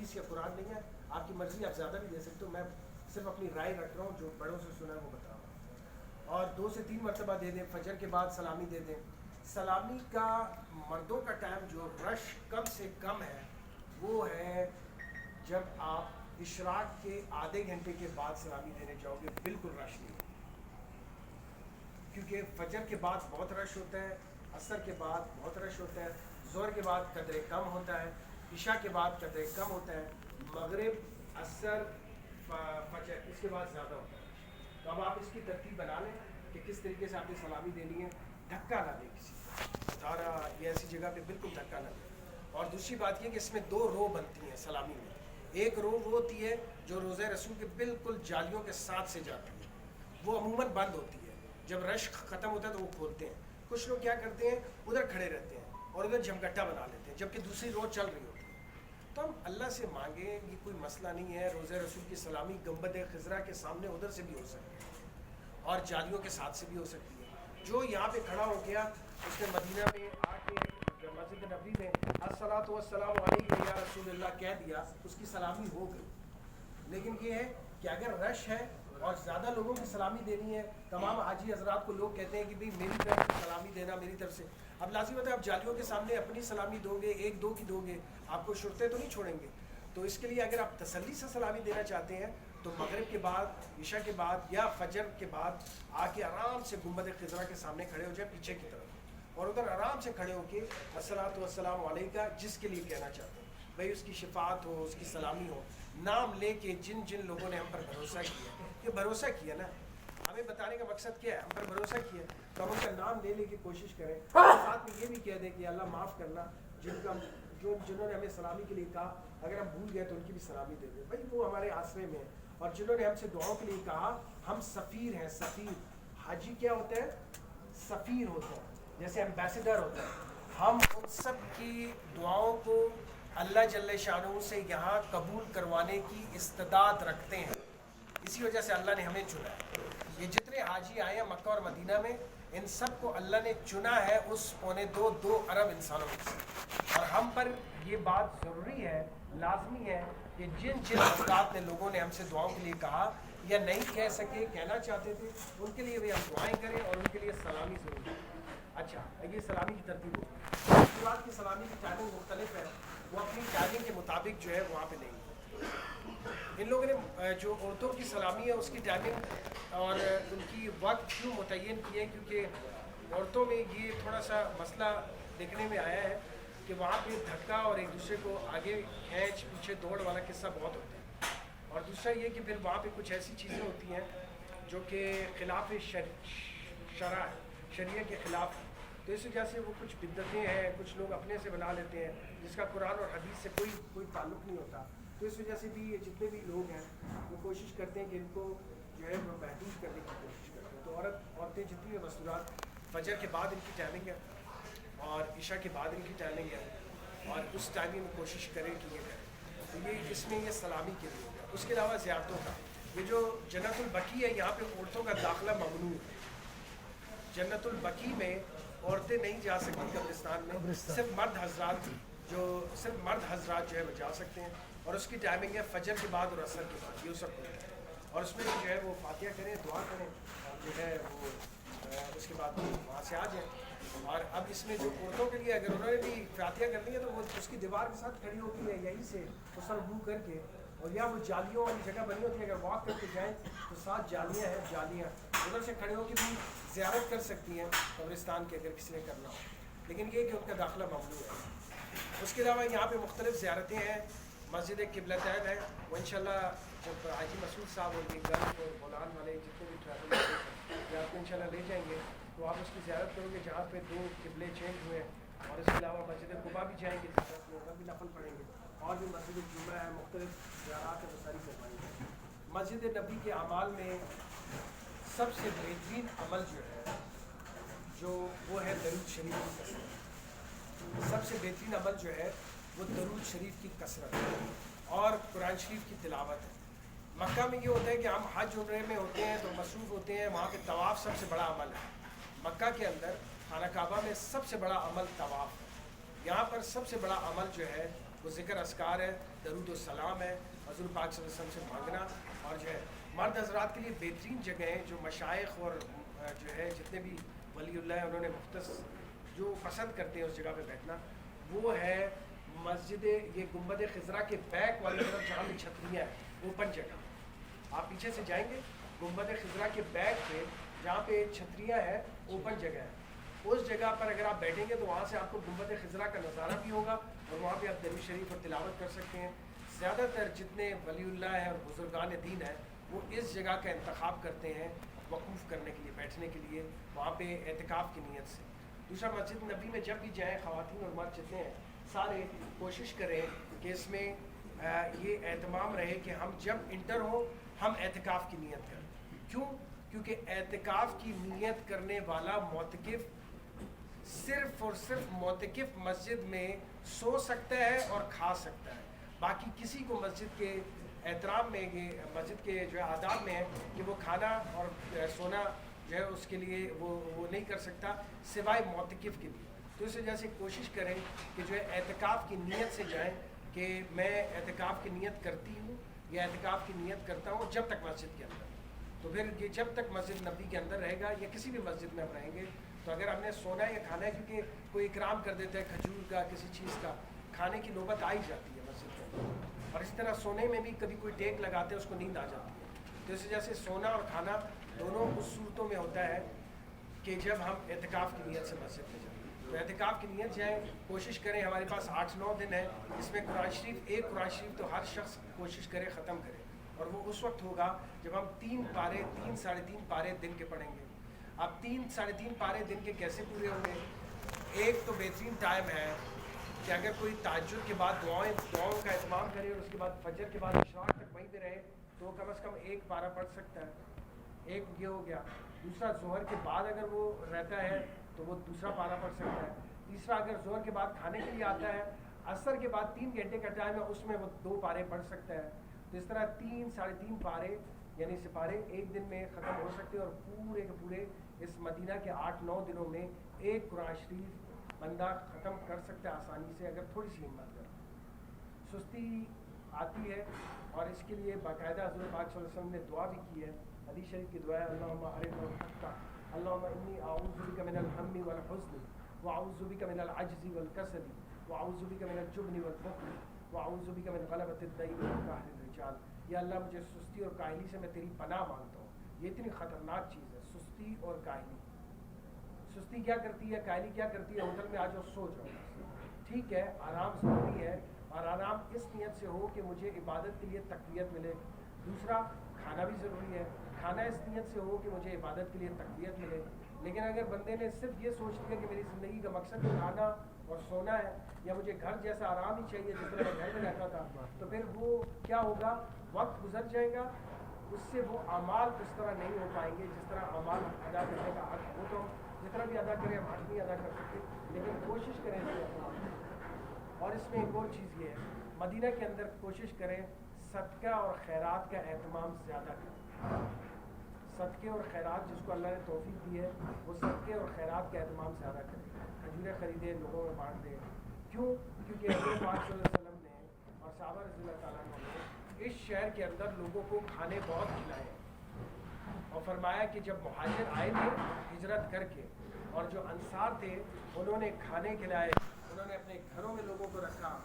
حدیث یا قرآن نہیں ہے، آپ کی مرضی، آپ زیادہ بھی دے سکتے ہو، میں صرف اپنی رائے رکھ رہا ہوں، جو بڑوں سے سنا ہے وہ بتا رہا ہوں. اور 2 سے 3 مرتبہ دے دیں، فجر کے بعد سلامی دے دیں. سلامی کا مردوں کا ٹائم جو رش کم سے کم ہے وہ ہے جب آپ اشراق کے آدھے گھنٹے کے بعد سلامی دینے جاؤ گے، بالکل رش نہیں ہوگا، کیونکہ فجر کے بعد بہت رش ہوتا ہے، عصر کے بعد بہت رش ہوتا ہے، ظہر کے بعد قدرے کم ہوتا ہے، عشاء کے بعد قدرے کم ہوتا ہے، مغرب، عصر، فجر اس کے بعد زیادہ ہوتا ہے. تو اب آپ اس کی ترتیب بنا لیں کہ کس طریقے سے آپ نے سلامی دینی ہے. دھکا نہ دیں کسی کو، بتا رہا یہ ایسی جگہ پہ بالکل دھکا نہ دیں. اور دوسری بات یہ کہ اس میں 2 رو بنتی ہیں سلامی میں. ایک رو وہ ہوتی ہے جو روزہ رسول کے بالکل جالیوں کے ساتھ سے جاتی ہے، وہ عموماً بند ہوتی ہے، جب رش ختم ہوتا ہے تو وہ کھولتے ہیں. کچھ لوگ کیا کرتے ہیں، ادھر کھڑے رہتے ہیں اور ادھر جمگٹا بنا لیتے ہیں جبکہ دوسری رو چل رہی ہوتی ہے. تو ہم اللہ سے مانگیں، یہ کوئی مسئلہ نہیں ہے. روزہ رسول کی سلامی گنبد خضرا کے سامنے ادھر سے بھی ہو سکتی ہے اور جالیوں کے ساتھ سے بھی ہو سکتی ہے. جو یہاں پہ کھڑا ہو گیا اس نے مدینہ میں آ کے مسجد نبوی میں الصلاۃ والسلام علیک یا رسول اللہ کہہ دیا، اس کی سلامی ہو گئی. لیکن یہ ہے کہ اگر رش ہے اور زیادہ لوگوں کی سلامی دینی ہے، تمام حاجی حضرات کو لوگ کہتے ہیں کہ بھئی میری طرف سے سلامی دینا، میری طرف سے. اب لازم ہوتا ہے آپ جالیوں کے سامنے اپنی سلامی دو گے، 1-2 کی دو گے، آپ کو شرطیں تو نہیں چھوڑیں گے. تو اس کے لیے اگر آپ تسلی سے سلامی دینا چاہتے ہیں تو مغرب کے بعد، عشاء کے بعد یا فجر کے بعد آ کے آرام سے گنبد خضرا کے سامنے کھڑے ہو جائے پیچھے کی طرف، اور ادھر آرام سے کھڑے ہو کے الصلاۃ والسلام علیکہ جس کے لیے کہنا چاہتے ہیں، بھئی اس کی شفاعت ہو، اس کی سلامی ہو، نام لے کے جن جن لوگوں نے ہم پر بھروسہ کیا. یہ بھروسہ کیا نا، ہمیں بتانے کا مقصد کیا ہے، ہم پر بھروسہ کیا، تو ہم ان کا نام لے کی کوشش کریں. ساتھ میں یہ بھی کہہ دیں کہ اللہ معاف کرنا، جنہوں نے ہمیں سلامی کے لیے کہا، اگر ہم بھول گئے تو ان کی بھی سلامی دے دیں، بھائی وہ ہمارے آسرے میں. اور جنہوں نے ہم سے دعاؤں کے لیے کہا، ہم سفیر ہیں. سفیر، حاجی کیا ہوتا ہے؟ سفیر ہوتا ہے، جیسے ایمبیسڈر ہوتا ہے. ہم ان سب کی دعاؤں کو اللہ جل شانہ سے یہاں قبول کروانے کی استعداد رکھتے ہیں. اسی وجہ سے اللہ نے ہمیں چنا ہے. یہ جتنے حاجی آئے ہیں مکہ اور مدینہ میں، ان سب کو اللہ نے چنا ہے اس 2.2 ارب انسانوں میں سے. اور ہم پر یہ بات ضروری ہے، لازمی ہے کہ جن جن حضرات نے لوگوں نے ہم سے دعاؤں کے لیے کہا یا نہیں کہہ سکے، کہنا چاہتے تھے، ان کے لیے بھی ہم دعائیں کریں اور ان کے لیے سلامی ضروری ہے. اچھا، یہ سلامی کی ترتیب ہوتی ہے. اس بات کی سلامی کی ٹائمنگ مختلف ہے، وہ اپنی ٹائمنگ کے مطابق جو ہے وہاں پہ نہیں ہے. ان لوگوں نے جو عورتوں کی سلامی ہے اس کی ٹائمنگ اور ان کی وقت کیوں متعین کی ہے، کیونکہ عورتوں میں یہ تھوڑا سا مسئلہ دیکھنے میں آیا ہے کہ وہاں پہ دھکا اور ایک دوسرے کو آگے کھینچ پیچھے دوڑ والا قصہ بہت ہوتا ہے. اور دوسرا یہ کہ پھر وہاں پہ کچھ ایسی چیزیں ہوتی ہیں جو کہ خلاف شرع ہے، شریعت کے خلاف ہے. تو اس وجہ سے وہ کچھ بدعتیں ہیں، کچھ لوگ اپنے سے بنا لیتے ہیں جس کا قرآن اور حدیث سے کوئی تعلق نہیں ہوتا. تو اس وجہ سے بھی یہ جتنے بھی لوگ ہیں وہ کوشش کرتے ہیں کہ ان کو جو ہے وہ محدود کرنے کی کوشش کرتے ہیں. تو عورتیں جتنی بھی مستورات، فجر کے بعد ان کی ٹائمنگ ہے اور عشاء کے بعد ان کی ٹائمنگ ہے، اور اس ٹائمنگ میں کوشش کریں کہ یہ کریں. تو یہ اس میں یہ سلامی کے لیے ہوگا. اس کے علاوہ زیارتوں کا، یہ جو جنت البقیع ہے یہاں پہ عورتوں کا داخلہ ممنوع ہے. جنت البقیع میں عورتیں نہیں جا سکتی قبرستان میں، صرف مرد حضرات جو ہے وہ جا سکتے ہیں. اور اس کی ٹائمنگ ہے فجر کے بعد اور عصر کے بعد، یہ سب ہوتا ہے. اور اس میں جو ہے وہ فاتحہ کریں، دعا کریں، اور جو ہے وہ اس کے بعد وہاں سے آ جائیں. اور اب اس میں جو عورتوں کے لیے اگر انہوں نے بھی فاتحہ کرنی ہے تو وہ اس کی دیوار کے ساتھ کھڑی ہوتی ہے، یہیں سے وہ سر منہ کر کے، اور یا وہ جالیوں والی جگہ بنی ہوتی ہے، اگر واک کر کے جائیں تو 7 جالیاں ہیں، جالیاں ادھر سے کھڑے ہو کے بھی زیارت کر سکتی ہیں قبرستان کے اگر کسی نے کرنا ہو. لیکن یہ کہ ان کا داخلہ ممنوع ہے. اس کے علاوہ یہاں پہ مختلف زیارتیں ہیں. مسجد قبلتین ہے، وہ انشاءاللہ جب حاجی مسعود صاحب اور یہ گلف اور بولان والے جتنے بھی ٹریول والے آپ کو انشاءاللہ لے جائیں گے تو آپ اس کی زیارت کرو گے جہاں پہ 2 قبلے چینج ہوئے ہیں. اور اس کے علاوہ مسجد قباء بھی جائیں گے زیارت میں، ادھر بھی نفل پڑھیں گے. اور بھی مسجد جمعہ ہے، مختلف زیارات ہیں، وہ ساری کروائیں گے. مسجد نبی کے اعمال میں سب سے بہترین عمل جو ہے وہ ہے درود شریف کی کثرت. سب سے بہترین عمل جو ہے وہ درود شریف کی کثرت اور قرآن شریف کی تلاوت ہے. مکہ میں یہ ہوتا ہے کہ ہم حج عمرے میں ہوتے ہیں تو مصروف ہوتے ہیں، وہاں پہ طواف سب سے بڑا عمل ہے. مکہ کے اندر خانہ کعبہ میں سب سے بڑا عمل طواف ہے. یہاں پر سب سے بڑا عمل جو ہے وہ ذکر اذکار ہے، درود و سلام ہے، حضور پاک صلی اللہ علیہ وسلم سے مانگنا، اور جو ہے مرد حضرات کے لیے بہترین جگہیں جو مشائخ اور جو ہے جتنے بھی ولی اللہ ہیں انہوں نے مختص جو پسند کرتے ہیں اس جگہ پہ بیٹھنا، وہ ہے مسجد یہ گنبد خضرا کے بیک والی طرف جہاں پہ چھتریاں ہیں، اوپن جگہ آپ پیچھے سے جائیں گے گنبد خضرا کے بیک پہ جہاں پہ چھتریاں ہیں اوپن جگہ ہے، اس جگہ پر اگر آپ بیٹھیں گے تو وہاں سے آپ کو گنبد خضرا کا نظارہ بھی ہوگا اور وہاں پہ آپ درود شریف اور تلاوت کر سکتے ہیں۔ زیادہ تر جتنے ولی اللہ ہیں اور بزرگان دین ہیں وہ اس جگہ کا انتخاب کرتے ہیں وقوف کرنے کے لیے، بیٹھنے کے لیے، وہاں پہ اعتکاف کی نیت سے۔ دوسرا مسجد نبی میں جب بھی جائیں خواتین اور مرد جتنے ہیں سارے کوشش کریں کہ اس میں یہ اہتمام رہے کہ ہم جب انٹر ہوں ہم اعتکاف کی نیت کریں۔ کیوں؟ کیونکہ اعتکاف کی نیت کرنے والا معتکف صرف اور صرف معتکف مسجد میں سو سکتا ہے اور کھا سکتا ہے، باقی کسی کو مسجد کے احترام میں یہ مسجد کے جو ہے آداب میں ہے کہ وہ کھانا اور سونا جو ہے اس کے لیے وہ نہیں کر سکتا سوائے معتکف کے لیے۔ تو اس وجہ سے کوشش کریں کہ جو ہے اعتکاف کی نیت سے جائیں کہ میں اعتکاف کی نیت کرتی ہوں یا اعتکاف کی نیت کرتا ہوں جب تک مسجد کے اندر، تو پھر یہ جب تک مسجد نبی کے اندر رہے گا یا کسی بھی مسجد میں ہم رہیں گے تو اگر ہم نے سونا یا کھانا ہے، کیونکہ کوئی اکرام کر دیتا ہے کھجور کا کسی چیز کا، کھانے کی نوبت آ ہی جاتی ہے مسجد کے اندر، اور اس طرح سونے میں بھی کبھی کوئی ٹیک لگاتے ہیں اس کو نیند آ جاتی ہے، تو اس وجہ سے سونا اور کھانا دونوں اس صورتوں میں ہوتا ہے کہ جب ہم اعتکاف کی نیت سے مسجد میں جائیں۔ تو اعتکاف کی نیت جائیں، کوشش کریں، ہمارے پاس 8-9 دن ہے، اس میں قرآن شریف ایک قرآن شریف تو ہر شخص کوشش کرے ختم کرے، اور وہ اس وقت ہوگا جب ہم 3 پارے 3-3.5 پارے دن کے پڑھیں گے۔ اب 3-3.5 پارے دن کے کیسے پورے ہوں گے؟ ایک تو بہترین ٹائم ہے کہ اگر کوئی تہجد کے بعد دعاؤں کا اہتمام کرے اور اس کے بعد فجر کے بعد اشراق تک وہیں پہ رہے تو وہ کم از کم 1 پارہ پڑھ سکتا ہے، ایک یہ ہو گیا۔ دوسرا ظہر کے بعد اگر وہ رہتا ہے تو وہ دوسرا پارہ پڑھ سکتا ہے۔ تیسرا اگر ظہر کے بعد کھانے کے لیے آتا ہے، عصر کے بعد 3 گھنٹے کا ٹائم ہے، اس میں وہ 2 پارے پڑھ سکتا ہے۔ تو اس طرح 3-3.5 پارے یعنی سپارے ایک دن میں ختم ہو سکتے ہیں، اور پورے کے پورے اس مدینہ کے 8-9 دنوں میں ایک قرآن شریف بندہ ختم کر سکتا ہے آسانی سے اگر تھوڑی سی ہمت کرے۔ سستی آتی ہے اور اس کے لیے باقاعدہ حضور پاک صلی اللہ علیہ وسلم نے دعا بھی کی ہے، حدیث شریف کی دعا ہے، اللہم ارنا الحق اللہم انی اعوذ بک من الہم والحزن واعوذ بک من العجز والکسل واعوذ بک من الجبن والبخل واعوذ بک من غلبۃ الدین وقہر الرجال۔ یا اللہ مجھے سستی اور کاہلی سے میں تیری پناہ مانگتا ہوں۔ یہ اتنی خطرناک چیز ہے سستی اور کاہلی۔ سستی کیا کرتی ہے، کاہلی کیا کرتی ہے؟ ہوٹل میں آ جاؤ سو جاؤ، ٹھیک ہے آرام ضروری ہے، اور آرام اس نیت سے ہو کہ مجھے عبادت کے لیے تقویت ملے۔ دوسرا کھانا بھی ضروری ہے، کھانا اس نیت سے ہو کہ مجھے عبادت کے لیے تقویت ملے۔ لیکن اگر بندے نے صرف یہ سوچ لیا کہ میری زندگی کا مقصد کھانا اور سونا ہے، یا مجھے گھر جیسا آرام ہی چاہیے جس طرح میں گھر میں رہتا تھا، تو پھر وہ کیا ہوگا، وقت گزر جائے گا، اس سے وہ اعمال اس طرح نہیں ہو پائیں گے جس طرح اعمال ادا کرنے کا حق ہو۔ تو جتنا بھی ادا کریں ہم حق نہیں ادا کر سکتے، لیکن کوشش کریں اس میں۔ اور اس میں ایک اور چیز یہ ہے، مدینہ کے اندر کوشش کریں صدقہ اور خیرات کا اہتمام زیادہ کریں۔ صدقے اور خیرات جس کو اللہ نے توفیق دی ہے وہ صدقے اور خیرات کا اہتمام زیادہ کریں، کھجوریں خریدیں، لوگوں میں بانٹ دیں۔ کیوں؟ کیونکہ حضور پاک صلی اللہ علیہ وسلم نے اور صحابہ رضی اللہ تعالیٰ عنہ نے اس شہر کے اندر لوگوں کو کھانے بہت کھلائے، اور فرمایا کہ جب مہاجر آئے تھے ہجرت کر کے اور جو انصار تھے انہوں نے کھانے کھلائے، انہوں نے اپنے گھروں میں لوگوں کو رکھا۔